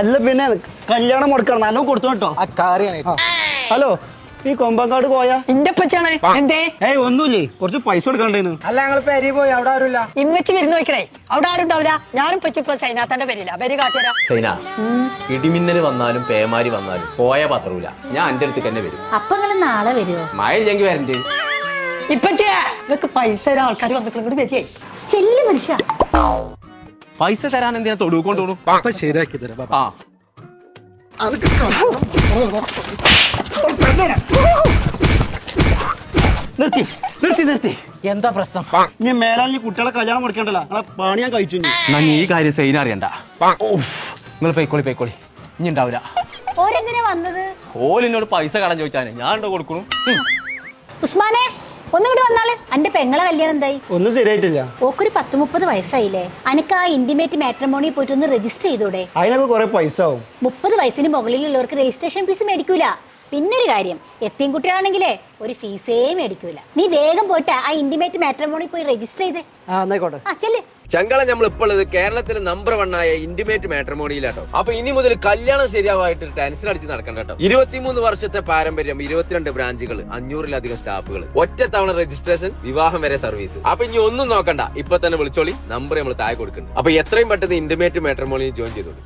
അല്ല പിന്നെ കല്യാണം മുടക്കണം നല്ലോ കൊടുത്തു കേട്ടോ. ഹലോ, ഈ കൊമ്പങ്കാട് പോയാ എന്റെ പച്ചാണ് എന്തേ? ഒന്നുമില്ലേ, കുറച്ച് പൈസ കൊടുക്കണ്ടേന്ന്. അല്ല ഞങ്ങൾ പെരി പോയി, അവിടെ ആരുമില്ല. ഇമ്മച്ചി വരുന്ന നോക്കണേ, അവിടെ ആരും ഉണ്ടാവില്ല. ഞാനും പറ്റിപ്പോ സൈനാത്തന്റെ പേരില്ല, പേര് കാട്ടുതരാം. സൈന, ഇടിമിന്നല് വന്നാലും പേമാരി വന്നാലും പോയ പത്രൂല. ഞാൻ എന്റെ അടുത്തേക്ക് തന്നെ വരും. അപ്പൊ നിങ്ങള് നാളെ വരുമോ? മഴ ഇല്ലെങ്കിൽ വരണ്ടേ? ഇപ്പച്ചേ ഇതൊക്കെ പൈസ തരാൻ ആൾക്കാർ വന്നിട്ട് വരികയായി. ചെല്ലു മനുഷ്യ. പൈസ തരാൻ എന്തിനാ തൊടുക്കൊണ്ടോണു? ശരിയാക്കി തരാം. ആ നിർത്തി നിർത്തി നിർത്തി. എന്താ പ്രശ്നം? ഇനി മേലാൽ കുട്ടികളെ കല്യാണം മുടക്കണ്ടല്ലോ, നിങ്ങളെ പണി ഞാൻ കഴിച്ചു. ഞാൻ ഈ കാര്യം സൈന അറിയണ്ട. നിങ്ങൾ പൊയ്ക്കോളി, ഇനി ഉണ്ടാവില്ല. ഓരെന്തിനാ വന്നത്? ഓലിനോട് പൈസ കടം ചോദിച്ചാനെ ഞാൻ ഉണ്ടോ കൊടുക്കണു? ഉസ്മാനെ ഒന്നുകൂടി വന്നാള്. അന്റെ പെങ്ങളെ കല്യാണം എന്തായി? ഒന്നും ശരിയായിട്ടില്ല. ഓക്കൊരു 30 വയസ്സായില്ലേ? അനക്ക് ആ ഇന്റിമേറ്റ് മാട്രിമോണി പോയിട്ട് ഒന്ന് രജിസ്റ്റർ ചെയ്തൂടെ? അതിനൊക്കെ കുറെ പൈസ ആവും. 30 വയസ്സിന് മുകളിലുള്ളവർക്ക് രജിസ്ട്രേഷൻ ഫീസ് മേടിക്കൂല. പിന്നൊരു കാര്യം, എത്തിയും കുട്ടിയാണെങ്കിലേ ഒരു ഫീസേ മേടിക്കൂല. നീ വേഗം പോയിട്ട് ആ ഇന്റിമേറ്റ് മാട്രിമോണി പോയി രജിസ്റ്റർ ചെയ്ത്. എന്നായിക്കോട്ടെ. ചെല്ല്. ചങ്കള നമ്മൾ ഇപ്പോൾ ഉള്ളത് കേരളത്തിലെ നമ്പർ 1 ആയ ഇന്റിമേറ്റ് മാട്രിമോണിയിലാട്ടോ. അപ്പൊ ഇനി മുതൽ കല്യാണം ശരിയാവായിട്ട് ടെൻഷൻ അടിച്ച് നടക്കണ്ട കേട്ടോ. 23 വർഷത്തെ പാരമ്പര്യം, 22 ബ്രാഞ്ചുകൾ, 500-ലധികം സ്റ്റാഫുകൾ, ഒറ്റ തവണ രജിസ്ട്രേഷൻ, വിവാഹം വരെ സർവീസ്. അപ്പൊ ഇനി ഒന്നും നോക്കണ്ട, ഇപ്പൊ തന്നെ വിളിച്ചോളി. നമ്പർ നമ്മൾ താഴെ കൊടുക്കുന്നുണ്ട്. അപ്പൊ എത്രയും പെട്ടെന്ന് ഇന്റിമേറ്റ് മാട്രിമോണിയിൽ ജോയിൻ ചെയ്തോളൂ.